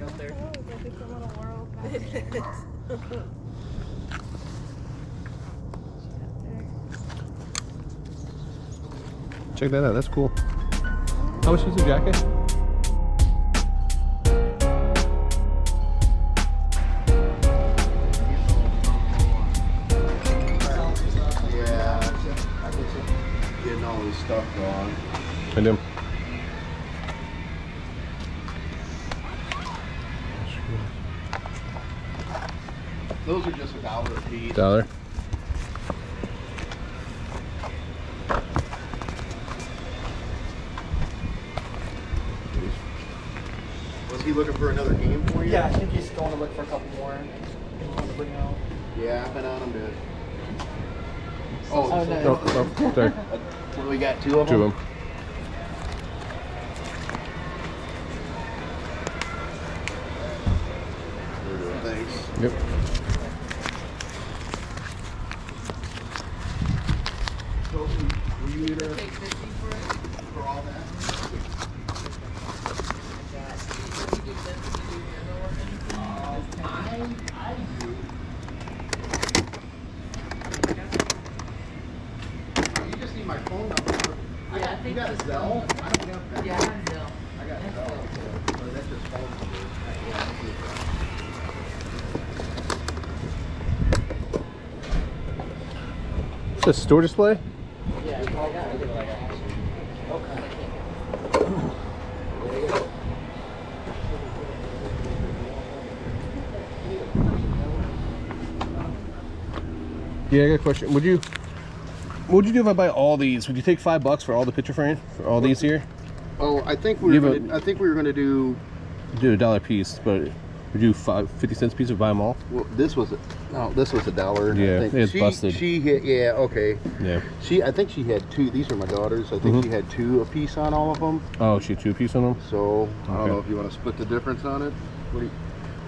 out there. Oh, it's a little world. It is. Check that out. That's cool. How much is the jacket? Yeah, getting all this stuff gone. I do. Those are just $1 a piece. $1. Was he looking for another game for you? Yeah, I think he's going to look for a couple more. To bring out. Yeah, I've been on him to. Oh, no. Oh, sorry. What do we got? 2 of them? 2 of them. Thanks. Yep. So, will you either Take 50 for it. for all that? You do this, you do yellow or anything? I do. You just need my phone number. Yeah, I You think got this Zelle? one. I don't have that. Yeah, I have Zelle. I got That's Zelle. Zelle. Or that's just phone number. Is this a store display? Yeah, I got it. Yeah, I got a question. What would you do if I buy all these? Would you take $5 for all the picture frame for all these here? Oh, I think we were gonna do. Do $1 a piece, but would you 50 cents a piece or buy them all? Well, this was $1. Yeah, I think. it's busted. She hit. Yeah, okay. Yeah. I think she had 2. These are my daughters. I think she had 2 a piece on all of them. Oh, she had 2 a piece on them? So I don't Okay. know if you want to split the difference on it. What do you?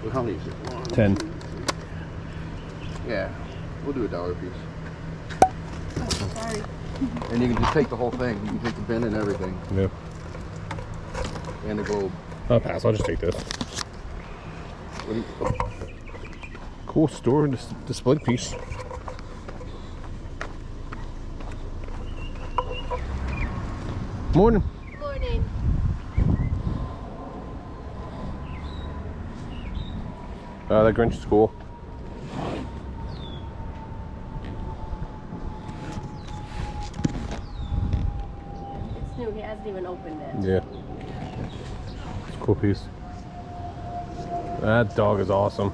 Well, how many is it? 1, 10. 2, 3. Yeah, we'll do $1 a piece. Sorry. And you can just take the whole thing. You can take the bin and everything, Yeah. and the globe. I'll pass. I'll just take this. What do you, Cool store display piece. Morning. Morning. That Grinch is cool. It's new. He hasn't even opened it. Yeah. It's a cool piece. That dog is awesome.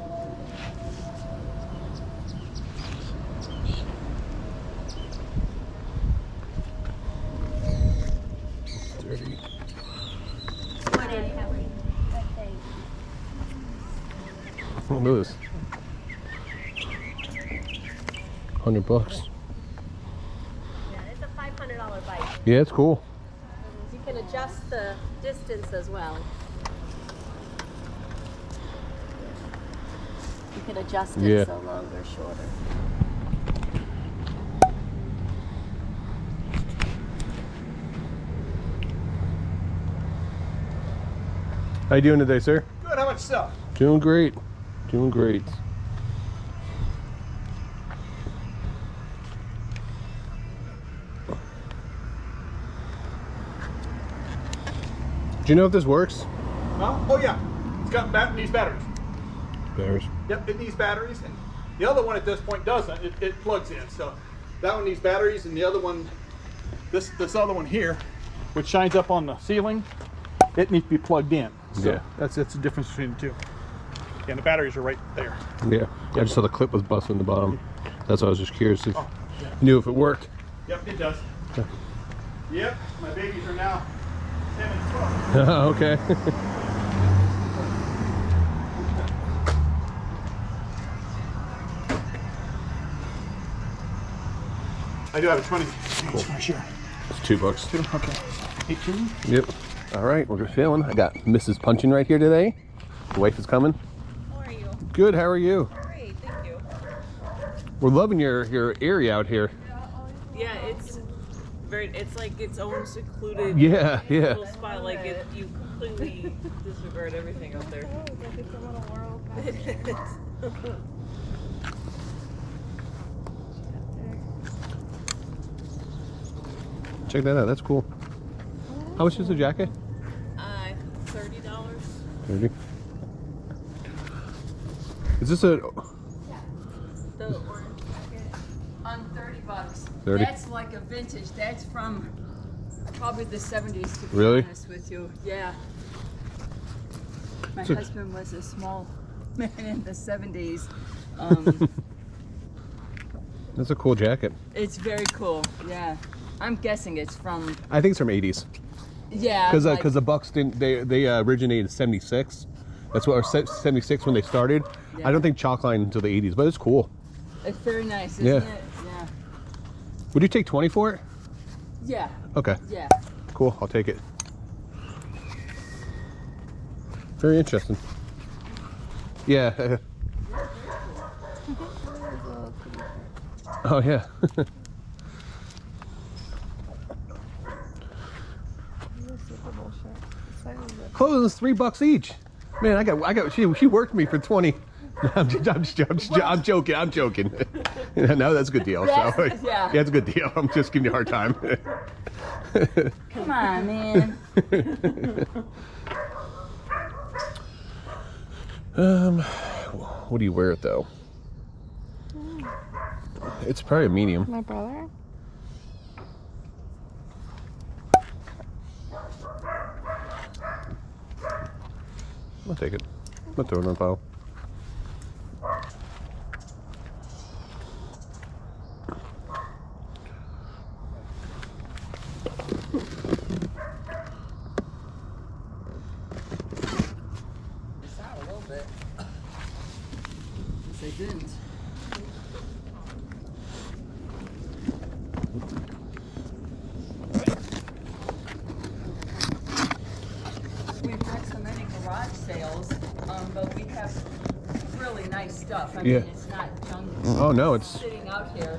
It's dirty. Morning. Oh, look at this. $100. Yeah, it's a $500 bike. Yeah, it's cool. You can adjust the distance as well. You can adjust it Yeah. so longer, shorter. How you doing today, sir? Good, how about yourself? Doing great. Doing great. Do you know if this works? Well, oh yeah, it's got these batteries. Bears. Yep, it needs batteries, and the other one at this point doesn't. It plugs in. So that one needs batteries, and the other one, this other one here, which shines up on the ceiling, it needs to be plugged in. So Yeah. that's the difference between the two. Yeah, and the batteries are right there. Yeah. I just saw the clip was busted in the bottom. That's why I was just curious if Oh, yeah. you knew if it worked. Yep, it does. Yep, my babies are now 10 and 12. Okay. I do have a 20 for sure. It's $2. Okay. 18. Yep. All right, we're feeling. I got Mrs. Punching right here today. The wife is coming. How are you? Good. How are you? Great, thank you. We're loving your area out here. Yeah, it's like its own secluded Yeah. little spot. Like you completely disregard everything out there. It is. Check that out. That's cool. How much is the jacket? $30. 30. Is this a? The orange jacket on $30. 30? That's like a vintage. That's from probably the 70s, to be Really? honest with you. Yeah. My So- husband was a small man in the 70s. That's a cool jacket. It's very cool. Yeah. I'm guessing it's from. I think it's from 80s. Yeah. Because like- the Bucks didn't they originated in 76. That's what, or 76 when they started. Yeah. I don't think chalk line until the 80s, but it's cool. It's very nice, isn't Yeah. it? Yeah. Would you take 20 for it? Yeah. Okay, Yeah. cool. I'll take it. Very interesting. Yeah. Oh yeah. Clothes $3 each. Man, I got. She worked me for 20. I'm joking. I'm joking. No, that's a good deal. Yes, So, yeah. it's a good deal. I'm just giving you a hard time. Come on, man. What do you wear it though? It's probably a medium. My brother? I'll take it. I'll throw it in the pile. It's out a little bit. Yes, they didn't. We've had so many garage sales, but we have really nice stuff. I Yeah. mean, it's not junk Oh no, it's. sitting out here.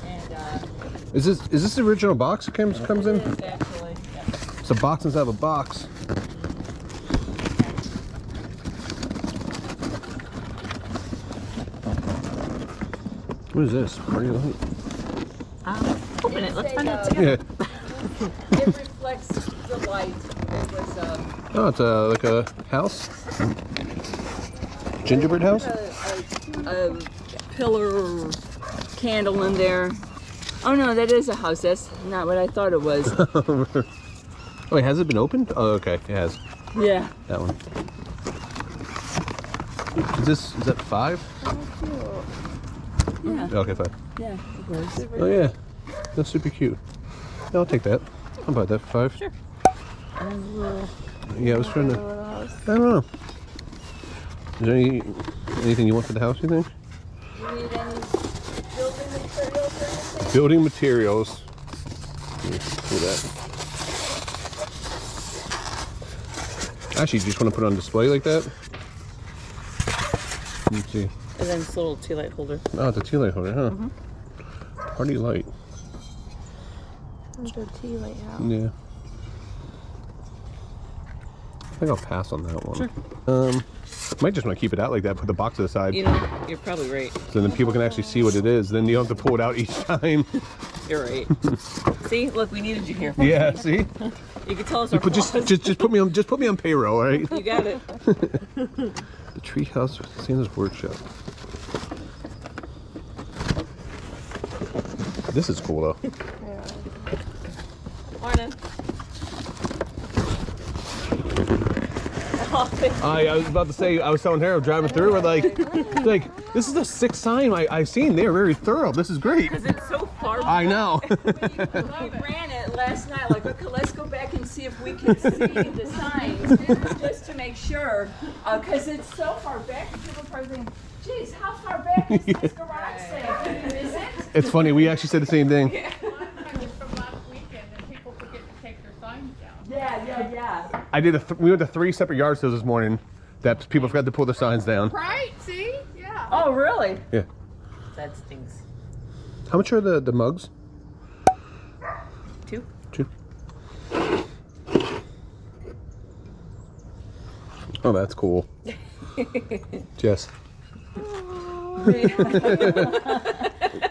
And Is this the original box it comes in? it is actually. Yeah. It's a box inside of a box. What is this? Party light? Open it. Let's find out It's together. Yeah. It reflects the light. It was Oh, it's like a house. Gingerbread house. a pillar candle in there. Oh no, that is a house. That's not what I thought it was. Oh, wait, has it been opened? Oh, okay, it has. Yeah. That one. Is that 5? Yeah. Okay, 5. Yeah. It was. Oh yeah, that's super cute. Yeah, I'll take that. I'll buy that for 5. Sure. Yeah, I was trying to. I don't know. Is there anything you want for the house? You think? You need any building materials or anything? Building materials. Let's do that. Actually, you just want to put it on display like that? Let me see. And then this little tea light holder. Oh, it's a tea light holder, huh? Party light. Under tea light out. Yeah. I think I'll pass on that one. Sure. Might just want to keep it out like that. Put the box to the side, You know, you're probably right. so then people can actually see what it is. Then you don't have to pull it out each time. You're right. See, look, we needed you here. Yeah. See. You can tell us our But just put me on payroll, all right? You got it. The treehouse Santa's workshop. This is cool though. Morning. I was about to say, I was telling her, driving through, we're like, this is the 6th sign I've seen. They're very thorough. This is great. Because it's so far. I know. We ran it last night, like, okay, let's go back and see if we can see the signs, just to make sure, because it's so far back, and people probably think, geez, how far back is this garage sale? Is it? It's funny. We actually said the same thing. From last weekend, and people forget to take their signs down. Yeah. I did. We went to 3 separate yard sales this morning that people forgot to pull their signs down. Right? See? Yeah. Oh, really? Yeah. That stinks. How much are the mugs? 2. 2. Oh, that's cool. Jess.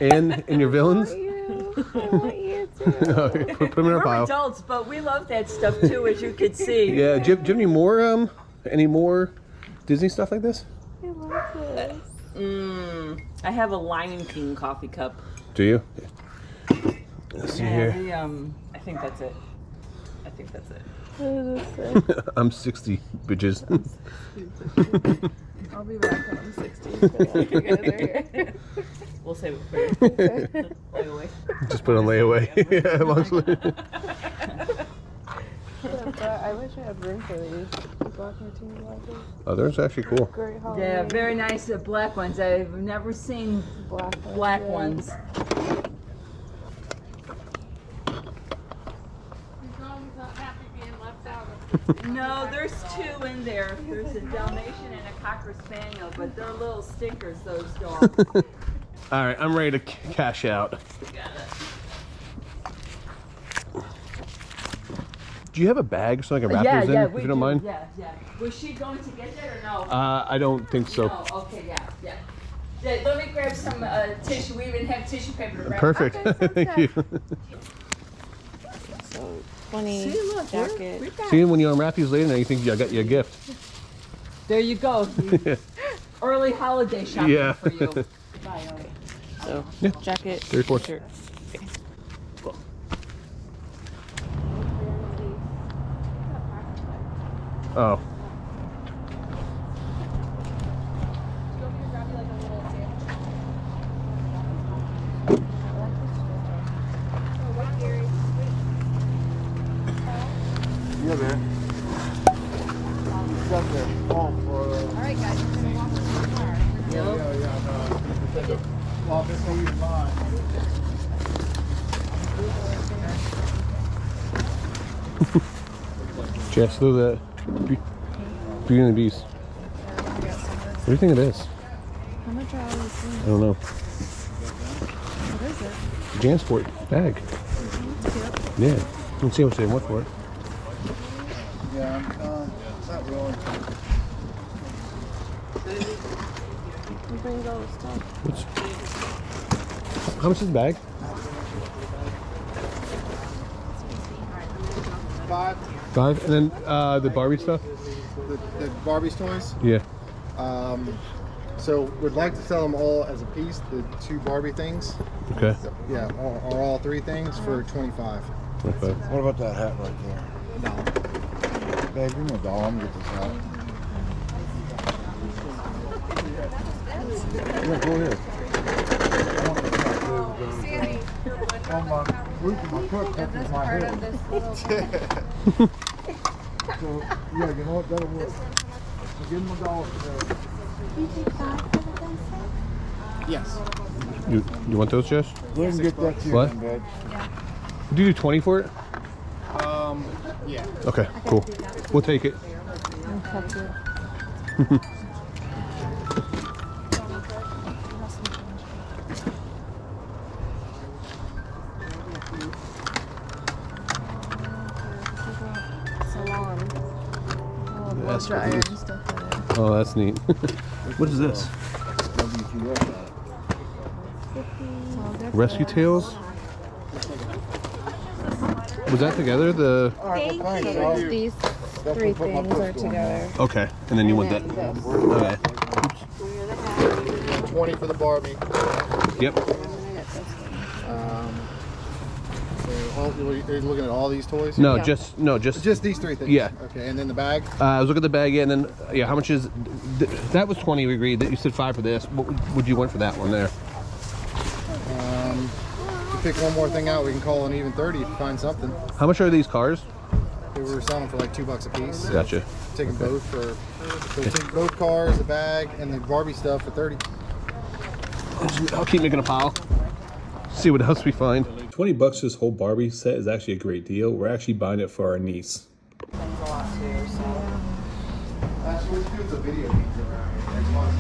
And your villains? Put them in our We're pile. adults, but we love that stuff too, as you could see. Yeah, do you have any more Disney stuff like this? I love this. I have a Lion King coffee cup. Do you? Let's see here. I think that's it. What does it say? I'm 60, bitches. I'll be back when I'm 60. So you guys are here. We'll save it for you. Layaway. Just put on layaway. Yeah, long sleeve. I wish I had room for these. The black martini glasses. Oh, they're actually cool. Great Halloween. Yeah, very nice black ones. I've never seen black yeah. ones. He's always not happy being left out of. No, there's two in there. There's a Dalmatian and a Cocker Spaniel, but they're little stinkers, those dogs. All right, I'm ready to cash out. Do you have a bag so I can wrap those in, if you don't mind? Yeah. Was she going to get that or no? I don't think so. No, okay, yeah. Let me grab some tissue. We even have tissue paper to wrap. Perfect. Thank you. So, 20 See, look, jacket. we've got. See, when you unwrap these later, now you think I got you a gift. There you go. Early holiday shopping Yeah. for you. Bye, So, Yeah. jacket, 34. shirt. Oh. Yeah, man. Got the home for. Alright guys, we're gonna walk to the car. Well, this will be mine. Jess, look at that. Beauty and the Beast. What do you think it is? How much are all these things? I don't know. What is it? Jansport bag. Yeah. Let's see how much they want for it. Yeah, not really. Who brings all this stuff? How much is the bag? 5. 5. And then the Barbie stuff? The Barbie's toys. Yeah. So we'd like to sell them all as a piece. The 2 Barbie things. Okay. Yeah, or all 3 things for 25. 25. What about that hat right there? No. Babe, give me a dollar. I'm gonna get this hat. Yeah, go ahead. On my roof of my truck touches my head. So, yeah, you know what? That'll work. So give him a dollar for that. Yes. You want those, Jess? Go ahead and get that to you, What? then, babe. Do you do 20 for it? Yeah. Okay, cool. We'll take it. Salon. Oh, blow That's dryer what it and is. stuff in it. Oh, that's neat. What is this? WTF. Rescue Tales? Was that together? The All right, well, thanks, Al. These That's 3 what put my things are foot on. together. okay, and then you want that. Okay. 20 for the Barbie. Yep. So you're looking at all these toys? No, Yeah. just. Just these 3 things? Yeah. Okay, and then the bag? I was looking at the bag, yeah, and then yeah. How much is? That was 20. We agreed. That you said 5 for this. What would you want for that one there? If you pick one more thing out, we can call an even 30 if you find something. How much are these cars? We were selling for like $2 a piece. Gotcha. Taking both for, so take both cars, the bag, and the Barbie stuff for 30. I'll keep making a pile. See what else we find. $20 this whole Barbie set is actually a great deal. We're actually buying it for our niece. That's what we do with the video games around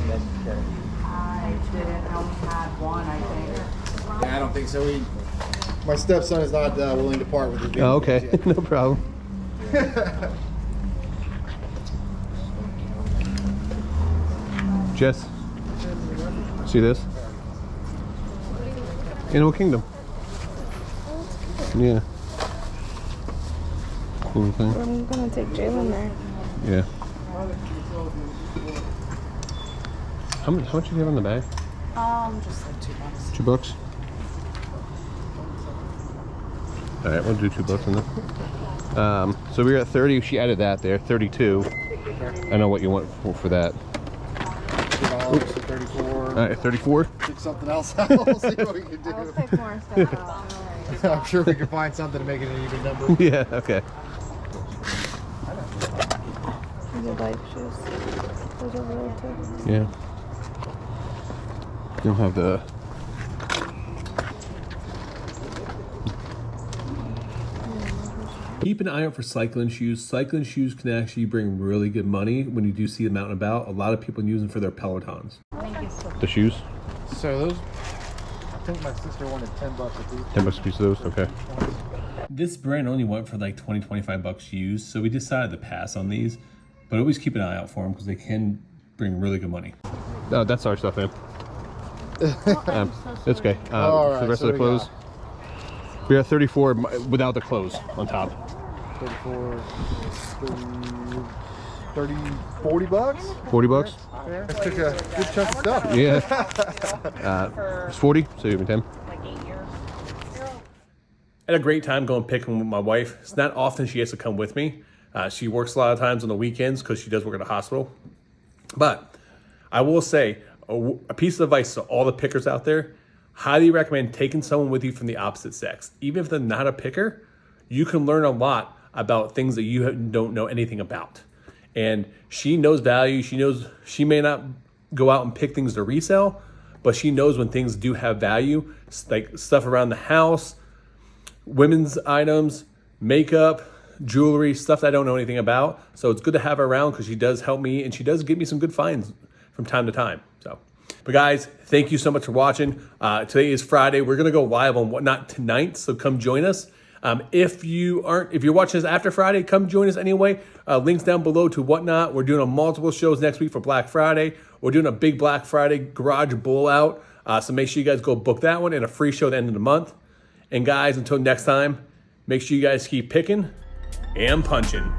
here. I didn't only had one, I think. Yeah, I don't think so. My stepson is not willing to part with his video Oh, okay. games yet. No problem. Jess, see this? Animal Kingdom. Yeah. Cool thing. I'm gonna take Jalen there. Yeah. How much do you have on the bag? Just like $2. $2. All right, we'll do $2 on that. So we were at 30. She added that there. 32. I know what you want for that. $2, 34. All right, 34. Pick something else out. We'll see what we can do. I'll take more stuff out. I'm sure we can find something to make it an even number. Yeah. Okay. The bike shoes. Those are really too. Yeah. You'll have the. Keep an eye out for cycling shoes. Cycling shoes can actually bring really good money when you do see them out and about. A lot of people use them for their Pelotons. The shoes? So those, I think my sister wanted $10 a piece. 10 bucks a piece of those? Okay. This brand only went for like 20, 25 bucks used, so we decided to pass on these. But always keep an eye out for them because they can bring really good money. No, that's our stuff, man. That's okay. All right, for the rest so of the clothes, we're at 34 without the clothes on top. 34, 30, 40 bucks? 40 bucks? Let's take a good chunk of stuff. Yeah. It's 40, so you have 10. Like 8 years. Had a great time going picking with my wife. It's not often she has to come with me. She works a lot of times on the weekends because she does work at a hospital. But I will say, a piece of advice to all the pickers out there, highly recommend taking someone with you from the opposite sex. Even if they're not a picker, you can learn a lot about things that you don't know anything about. And she knows value. She knows she may not go out and pick things to resell, but she knows when things do have value, like stuff around the house, women's items, makeup, jewelry, stuff that I don't know anything about. So it's good to have her around because she does help me and she does give me some good finds from time to time. So, but guys, thank you so much for watching. Today is Friday. We're gonna go live on Whatnot tonight, so come join us. If you're watching this after Friday, come join us anyway. Links down below to Whatnot. We're doing multiple shows next week for Black Friday. We're doing a big Black Friday garage blowout. So make sure you guys go book that one and a free show at the end of the month. And guys, until next time, make sure you guys keep picking and punching.